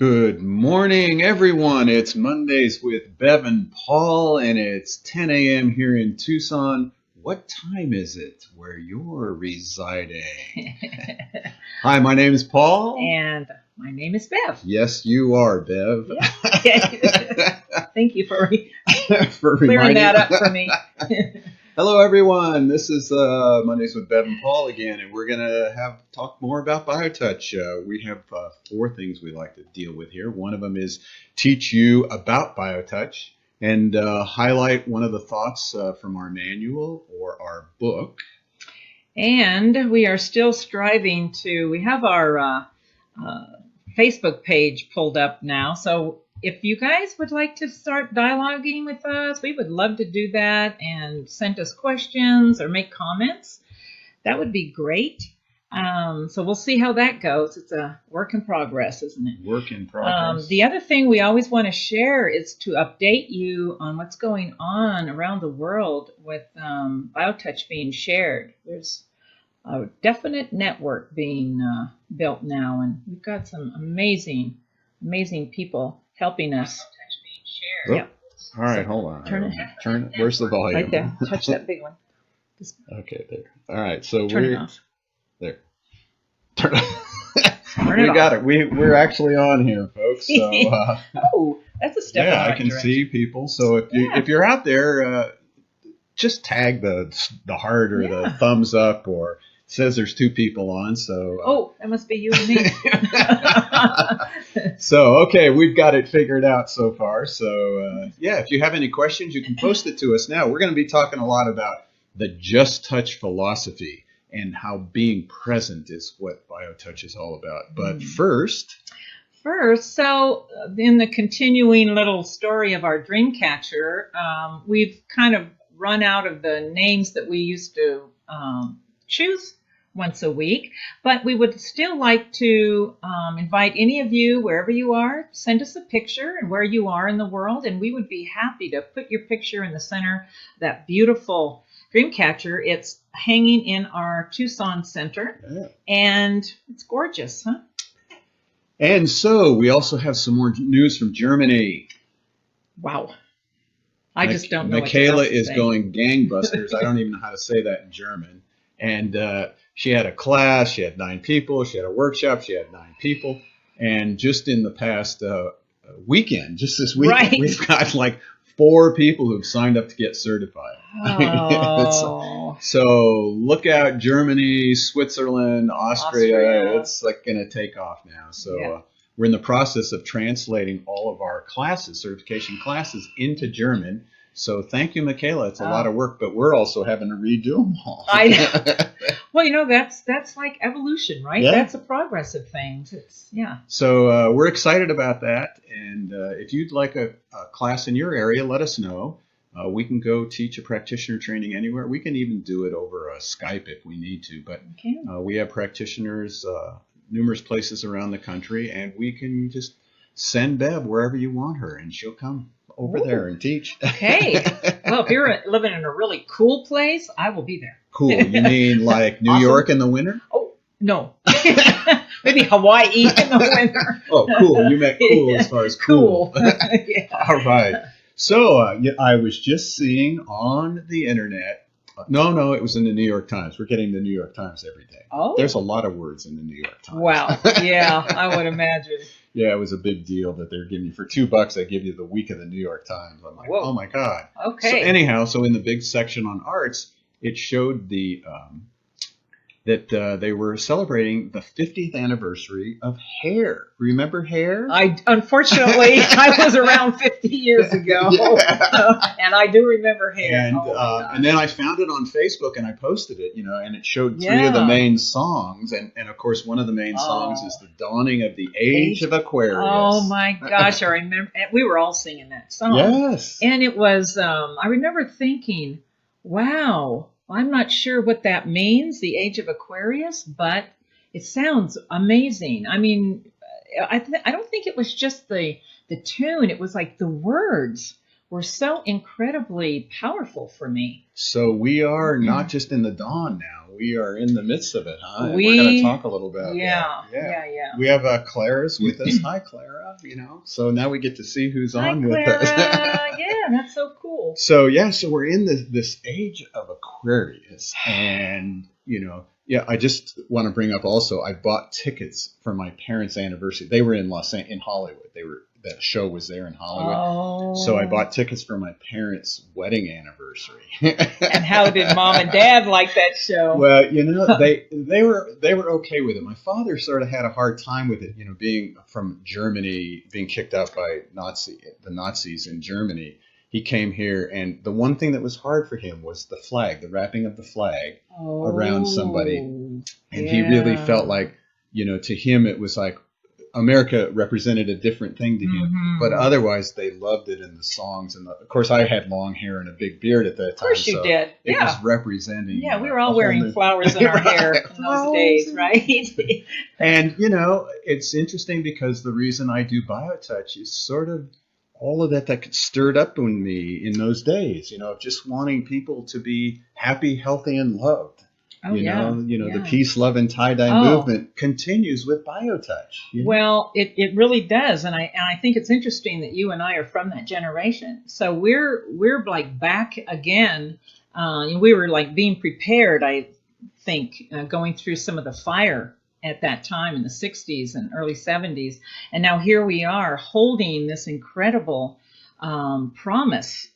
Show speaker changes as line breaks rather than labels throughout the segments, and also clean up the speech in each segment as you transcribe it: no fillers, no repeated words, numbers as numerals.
Good morning, everyone. It's Mondays with Bev and Paul, and it's 10 a.m. here in Tucson. What time is it where you're residing? Hi, my name is Paul.
And my name is Bev.
Yes, you are, Bev.
Yeah. Thank you for
for
clearing that up for me.
Hello, everyone. This is Mondays with Bev and Paul again, and we're going to talk more about BioTouch. We have 4 things we like to deal with here. One of them is teach you about BioTouch and highlight one of the thoughts from our manual or our book.
And we are still striving we have our Facebook page pulled up now. So if you guys would like to start dialoguing with us, we would love to do that and send us questions or make comments. That would be great. So we'll see how that goes. It's a work in progress, isn't it?
Work in progress.
The other thing we always want to share is to update you on what's going on around the world with BioTouch being shared. There's a definite network being built now, and we've got some amazing people helping us.
Oh, yeah. All right, hold on.
Turn
it. Where's the volume?
Right there. Touch that big one.
Okay, there. All right, so
turn it off.
There. Turn it off. Got it. We're actually on here, folks. So,
oh, that's a step.
Yeah, I can see people. So if you're out there, just tag the heart or the thumbs up, or it says there's 2 people on. So
that must be you and me.
So okay, we've got it figured out so far. So if you have any questions, you can post it to us now. We're going to be talking a lot about the JustTouch philosophy and how being present is what BioTouch is all about. But first,
so in the continuing little story of our dream catcher, we've kind of run out of the names that we used to choose once a week, but we would still like to invite any of you, wherever you are, send us a picture and where you are in the world, and we would be happy to put your picture in the center of that beautiful dream catcher. It's hanging in our Tucson center, and it's gorgeous, huh?
And so we also have some more news from Germany.
Wow. I just don't know.
Michaela is going gangbusters. I don't even know how to say that in German. And she had a class. She had 9 people. She had a workshop. She had 9 people. And just in the past weekend, just this weekend, we've got like 4 people who've signed up to get certified.
Oh.
So look out, Germany, Switzerland, Austria. It's like going to take off now. So we're in the process of translating all of our classes, certification classes, into German. So thank you, Michaela. It's a lot of work, but we're also having to redo them all.
I know. Well, that's like evolution, right?
Yeah.
That's a progress of things.
So we're excited about that. And if you'd like a class in your area, let us know. We can go teach a practitioner training anywhere. We can even do it over Skype if we need to. But we have practitioners numerous places around the country, and we can just send Bev wherever you want her, and she'll come over there and teach.
Okay. Well, if you're living in a really cool place, I will be there.
Cool. You mean like New York in the winter?
Oh, no. Maybe Hawaii in the winter.
Oh, cool. You meant cool as far as cool. All right. So I was just seeing on the internet. No, it was in the New York Times. We're getting the New York Times every day.
Oh.
There's a lot of words in the New York Times.
Wow. Yeah, I would imagine.
Yeah, it was a big deal that they're giving you. For $2, they give you the week of the New York Times. I'm like, oh my God.
Okay.
So anyhow, in the big section on arts, it showed that they were celebrating the 50th anniversary of Hair. Remember Hair?
Unfortunately, I was around 50 years ago, and I do remember Hair.
And then I found it on Facebook and I posted it, and it showed 3 of the main songs, and of course one of the main songs is the dawning of the age of Aquarius.
Oh my gosh, I remember. We were all singing that song.
Yes,
and it was. I remember thinking, wow. I'm not sure what that means, the age of Aquarius, but it sounds amazing. I mean, I don't think it was just the tune. It was like the words were so incredibly powerful for me.
So we are not just in the dawn now. we are in the midst of it, huh? And we're going to
We,
talk a little about
yeah,
that. Yeah.
yeah, yeah.
We have Clara's with us. Hi, Clara. So now we get to see who's
Hi,
on with
Clara.
us.
Yeah, that's so cool.
So we're in this age of Aquarius, and I just want to bring up also, I bought tickets for my parents' anniversary. They were in Hollywood. That show was there in Hollywood.
Oh.
So I bought tickets for my parents' wedding anniversary.
And how did Mom and Dad like that show?
Well, they were okay with it. My father sort of had a hard time with it, being from Germany, being kicked out by the Nazis in Germany. He came here, and the one thing that was hard for him was the flag, the wrapping of the flag around somebody. And he really felt like, to him it was like America represented a different thing to him.
Mm-hmm.
But otherwise, they loved it in the songs. And of course, I had long hair and a big beard at that time.
Of course you did.
It was representing.
Yeah, we were all wearing flowers in our hair in those days, right?
And, it's interesting because the reason I do BioTouch is sort of all of that stirred up in me in those days, just wanting people to be happy, healthy, and loved. The peace, love, and tie-dye movement continues with BioTouch.
Well, it really does, and I think it's interesting that you and I are from that generation. So we're like back again. We were like being prepared, I think, going through some of the fire at that time in the 60s and early 70s, and now here we are holding this incredible promise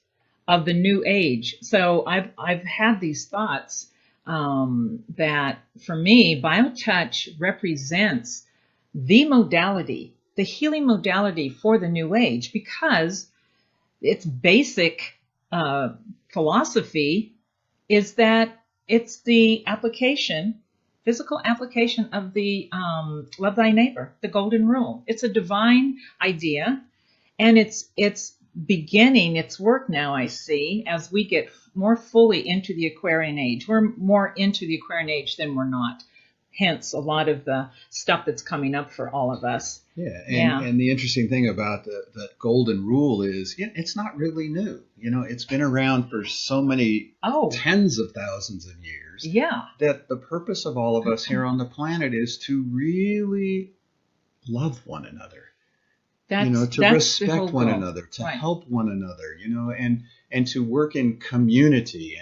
of the new age. So I've had these thoughts. That for me, BioTouch represents the modality, the healing modality for the new age, because its basic philosophy is that it's the physical application of the love thy neighbor, the golden rule. It's a divine idea, and it's beginning its work now, I see, as we get more fully into the Aquarian age. We're more into the Aquarian age than we're not. Hence, a lot of the stuff that's coming up for all of us.
Yeah, and the interesting thing about the golden rule is it's not really new. It's been around for so many tens of thousands of years.
Yeah.
That the purpose of all of us here on the planet is to really love one another. To respect one another, to help one another, and to work in community,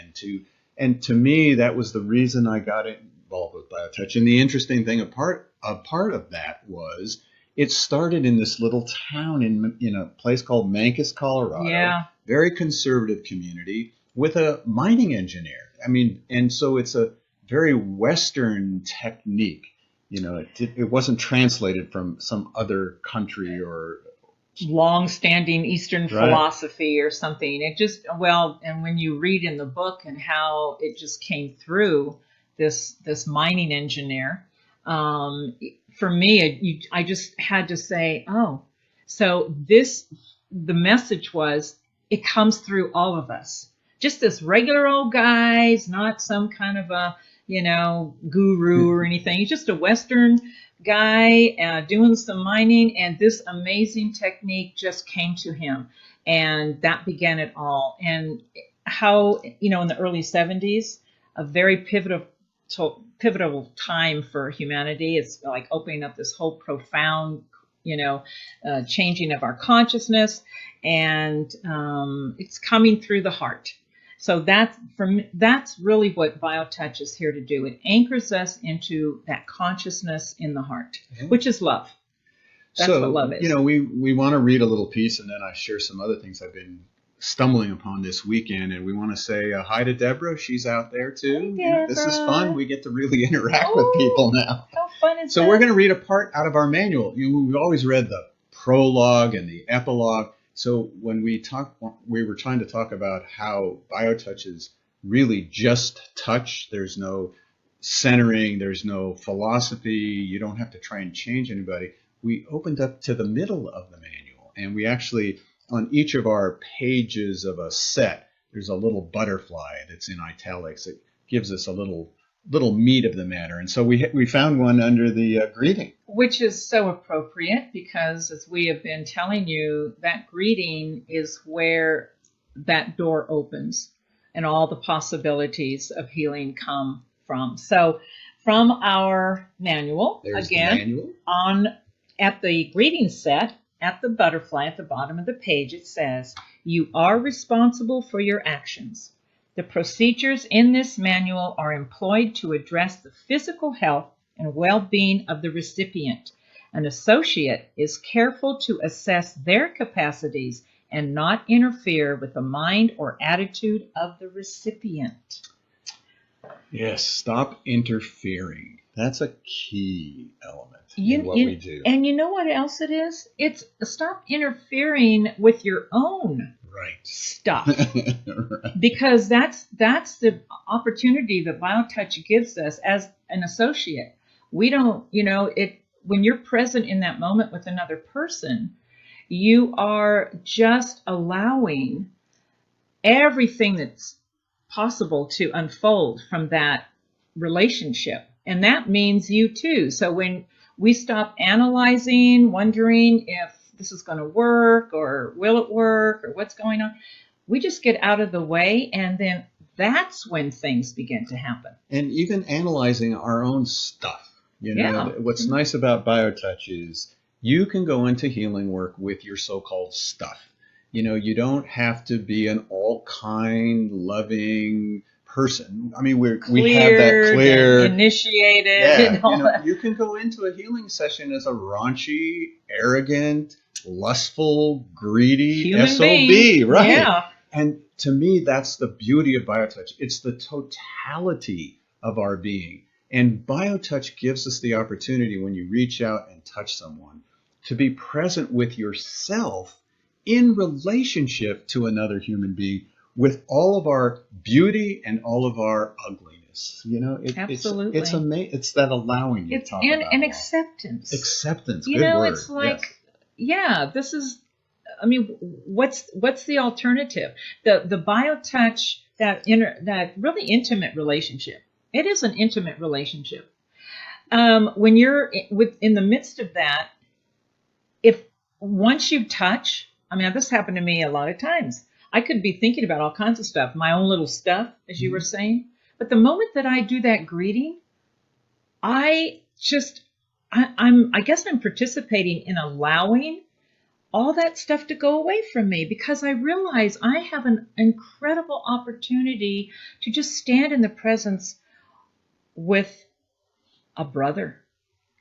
and to me, that was the reason I got involved with BioTouch. And the interesting thing, a part of that was it started in this little town in a place called Mancos, Colorado.
Yeah.
Very conservative community with a mining engineer. And so it's a very Western technique. It wasn't translated from some other country or
long-standing Eastern philosophy or something. It just, and when you read in the book and how it just came through this mining engineer, for me, I just had to say, so the message was, it comes through all of us. Just this regular old guys, not some kind of a, guru or anything. He's just a Western guy doing some mining, and this amazing technique just came to him, and that began it all. And how, in the early 70s, a very pivotal time for humanity. It's like opening up this whole profound, changing of our consciousness, and it's coming through the heart. So that's really what BioTouch is here to do. It anchors us into that consciousness in the heart, which is love. That's what love is.
We want to read a little piece, and then I share some other things I've been stumbling upon this weekend. And we want to say hi to Deborah. She's out there too.
Hi,
this is fun. We get to really interact with people now.
How fun is that?
So we're going to read a part out of our manual. We've always read the prologue and the epilogue. So when we were trying to talk about how BioTouch is really just touch. There's no centering. There's no philosophy. You don't have to try and change anybody. We opened up to the middle of the manual, and we actually, on each of our pages of a set, there's a little butterfly that's in italics. It gives us a little meat of the matter. And so we found one under the greeting.
Which is so appropriate because, as we have been telling you, that greeting is where that door opens and all the possibilities of healing come from. So from our manual,
There's
again,
the manual.
At the greeting set, at the butterfly at the bottom of the page, it says, "You are responsible for your actions. The procedures in this manual are employed to address the physical health and well-being of the recipient. An associate is careful to assess their capacities and not interfere with the mind or attitude of the recipient."
Yes, stop interfering. That's a key element in what we do.
And you know what else it is? It's stop interfering with your own stuff.
Right.
Because that's the opportunity that BioTouch gives us as an associate. We don't, when you're present in that moment with another person, you are just allowing everything that's possible to unfold from that relationship. And that means you too. So when we stop analyzing, wondering if this is going to work or will it work or what's going on, we just get out of the way, and then that's when things begin to happen.
And even analyzing our own stuff. What's nice about BioTouch is you can go into healing work with your so-called stuff. You don't have to be an all-kind, loving person. I mean, we have that clear,
initiated.
Yeah, that. You can go into a healing session as a raunchy, arrogant, lustful, greedy
human
SOB,
being.
right?
Yeah.
And to me, that's the beauty of BioTouch. It's the totality of our being. And BioTouch gives us the opportunity when you reach out and touch someone to be present with yourself in relationship to another human being with all of our beauty and all of our ugliness.
Absolutely.
It's that allowing you talk about.
And acceptance.
Acceptance. Good word.
It's like, this is, what's the alternative? The BioTouch, that really intimate relationship. It is an intimate relationship. When you're in the midst of that, if once you touch, this happened to me a lot of times. I could be thinking about all kinds of stuff, my own little stuff, as you were saying. But the moment that I do that greeting, I guess I'm participating in allowing all that stuff to go away from me, because I realize I have an incredible opportunity to just stand in the presence with a brother.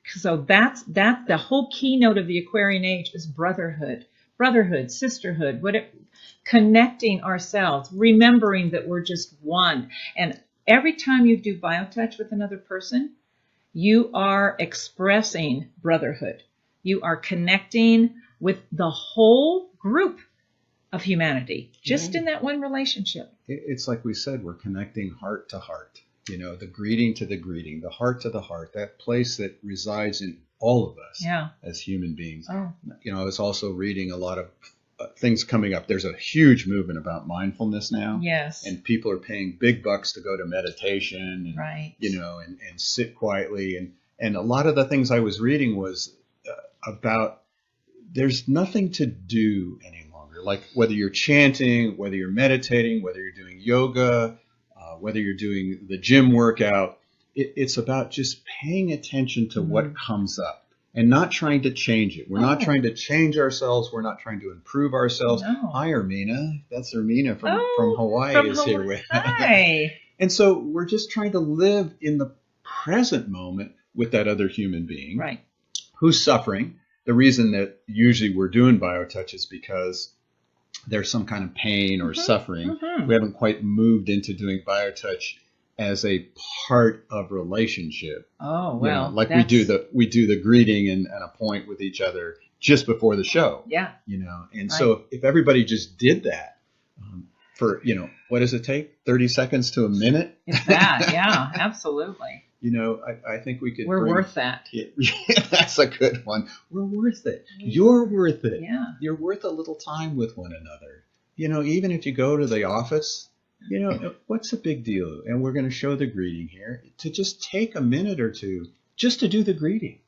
So that's the whole keynote of the Aquarian age is brotherhood, sisterhood, connecting ourselves, remembering that we're just one. And every time you do BioTouch with another person, you are expressing brotherhood. You are connecting with the whole group of humanity, just in that one relationship.
It's like we said, we're connecting heart to heart. The greeting to the greeting, the heart to the heart, that place that resides in all of us as human beings.
Oh.
I was also reading a lot of things coming up. There's a huge movement about mindfulness now.
Yes.
And people are paying big bucks to go to meditation and,
right.
And sit quietly. And a lot of the things I was reading was about there's nothing to do any longer. Like whether you're chanting, whether you're meditating, whether you're doing yoga, whether you're doing the gym workout, it's about just paying attention to what comes up and not trying to change it. We're not trying to change ourselves. We're not trying to improve ourselves.
No.
Hi, Ermina. That's Ermina from Hawaii here with us.
Hi.
And so we're just trying to live in the present moment with that other human being who's suffering. The reason that usually we're doing BioTouch is because there's some kind of pain or suffering. We haven't quite moved into doing BioTouch as a part of relationship.
Oh, well.
We do the greeting and a point with each other just before the show.
Yeah.
And so if everybody just did that for, what does it take? 30 seconds to a minute?
It's that. Yeah, absolutely.
I think we could.
We're worth that.
That's a good one. We're worth it. You're worth it.
Yeah.
You're worth a little time with one another. Even if you go to the office, what's the big deal? And we're going to show the greeting here. To just take a minute or two just to do the greeting.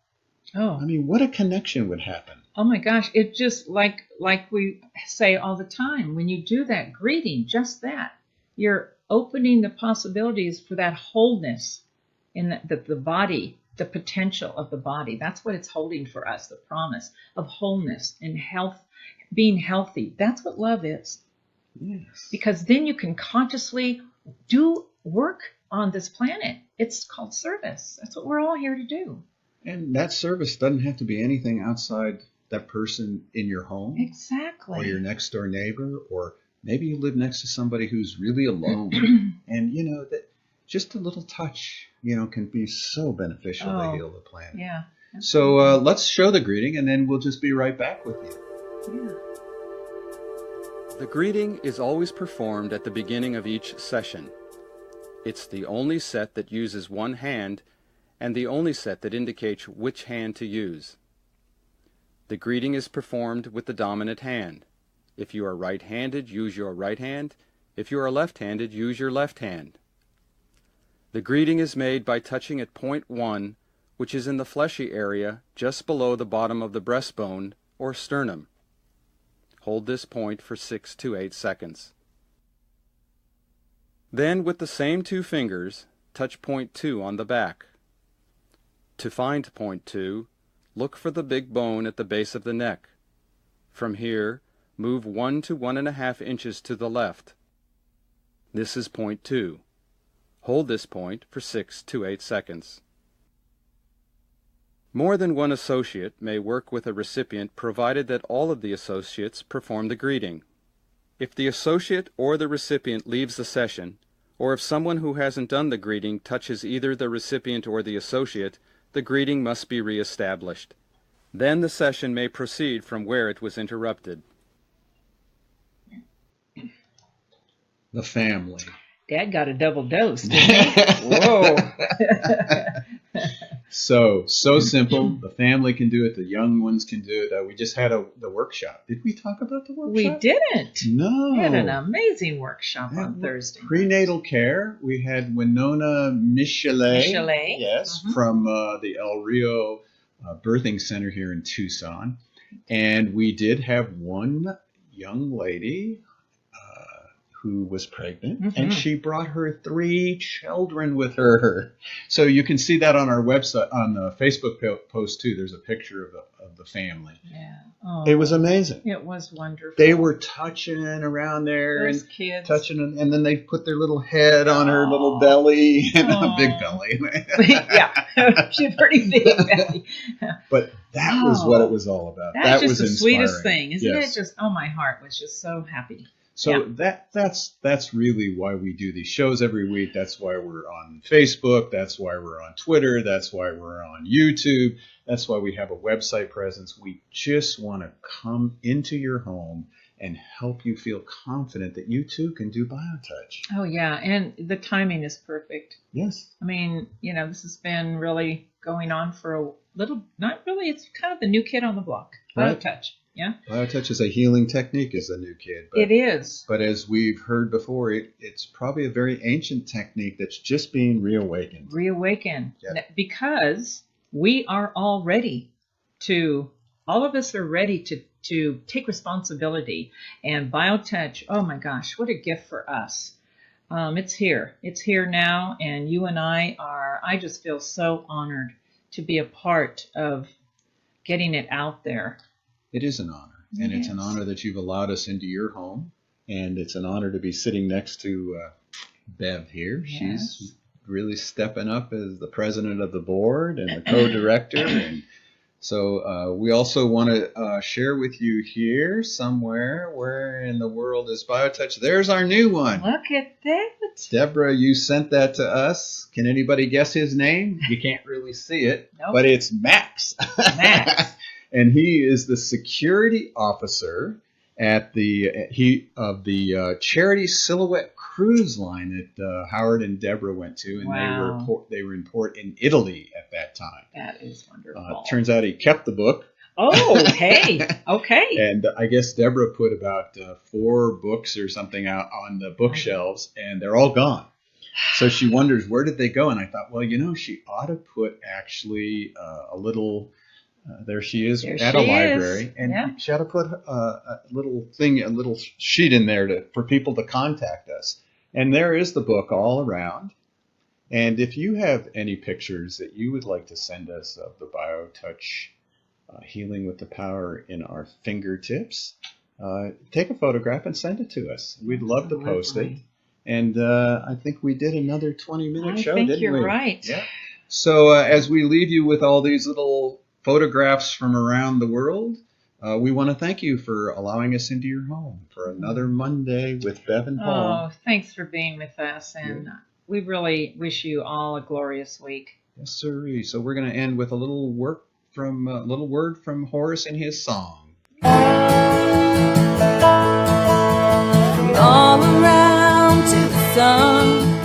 Oh.
What a connection would happen.
Oh my gosh. It just like we say all the time, when you do that greeting, just that, you're opening the possibilities for that wholeness in the body, the potential of the body. That's what it's holding for us, the promise of wholeness and health, being healthy. That's what love is.
Yes.
Because then you can consciously do work on this planet. It's called service. That's what we're all here to do.
And that service doesn't have to be anything outside that person in your home.
Exactly.
Or your next door neighbor, or maybe you live next to somebody who's really alone. And, that just a little touch, can be so beneficial to heal the planet.
Yeah.
So let's show the greeting, and then we'll just be right back with you.
Yeah.
The greeting is always performed at the beginning of each session. It's the only set that uses one hand and the only set that indicates which hand to use. The greeting is performed with the dominant hand. If you are right-handed, use your right hand. If you are left-handed, use your left hand. The greeting is made by touching at point 1, which is in the fleshy area just below the bottom of the breastbone or sternum. Hold this point for 6 to 8 seconds. Then, with the same 2 fingers, touch point 2 on the back. To find point 2, look for the big bone at the base of the neck. From here, move 1 to 1.5 inches to the left. This is point 2. Hold this point for 6 to 8 seconds. More than one associate may work with a recipient provided that all of the associates perform the greeting. If the associate or the recipient leaves the session, or if someone who hasn't done the greeting touches either the recipient or the associate, the greeting must be reestablished. Then the session may proceed from where it was interrupted.
The family.
Dad got a double dose, didn't he? Whoa.
So simple. The family can do it. The young ones can do it. We just had the workshop. Did we talk about the workshop?
We didn't.
No.
We had an amazing workshop on Thursday.
Prenatal care. We had Winona Michelet. Yes,
Mm-hmm.
from the El Rio Birthing Center here in Tucson. And we did have one young lady who was pregnant,
Mm-hmm.
and she brought her 3 children with her. So you can see that on our website, on the Facebook post too. There's a picture of the family.
Yeah. Oh,
it was amazing.
It was wonderful.
They were touching around there.
Those
and
kids.
touching, and then they put their little head on her little belly, and a big belly.
Yeah, she's pretty big belly.
But that was what it was all about.
That was just the
inspiring.
sweetest thing, isn't
Yes.
it? Just my heart was just so happy.
So that's really why we do these shows every week. That's why we're on Facebook. That's why we're on Twitter. That's why we're on YouTube. That's why we have a website presence. We just want to come into your home and help you feel confident that you too can do BioTouch.
Oh yeah, and the timing is perfect.
Yes.
I mean, this has been really going on for a little, not really, it's kind of the new kid on the block.
Right.
BioTouch. Yeah.
BioTouch is a healing technique, is a new kid. But,
it is.
But as we've heard before, it's probably a very ancient technique that's just being reawakened.
Yeah. Because we are all ready all of us are ready to take responsibility. And BioTouch, oh my gosh, what a gift for us. It's here. It's here now. And you and I just feel so honored to be a part of getting it out there.
It is an honor, and it's an honor that you've allowed us into your home, and it's an honor to be sitting next to Bev here.
Yes.
She's really stepping up as the president of the board and the co-director, and so we also want to share with you here somewhere where in the world is BioTouch. There's our new one.
Look at that.
Deborah, you sent that to us. Can anybody guess his name? You can't really see it,
Nope.
but it's Max.
Max.
And he is the security officer at the Charity Silhouette cruise line that Howard and Deborah went to, and
Wow.
they were in port in Italy at that time.
That is wonderful.
Turns out he kept the book.
Oh, hey, okay.
And I guess Deborah put about 4 books or something out on the bookshelves, and they're all gone. So she wonders, where did they go? And I thought, well, she ought to put actually a little... there she is at a library, and she ought to put a little sheet in there for people to contact us. And there is the book all around. And if you have any pictures that you would like to send us of the BioTouch healing with the power in our fingertips, take a photograph and send it to us. We'd love to post it. And I think we did another 20-minute show, didn't we?
I think you're right.
Yeah. So as we leave you with all these little photographs from around the world, we want to thank you for allowing us into your home for another Monday with Bev and Paul.
Oh, thanks for being with us. And we really wish you all a glorious week.
Yes, sir. So we're going to end with a little word from Horace in his song.
All around to the sun.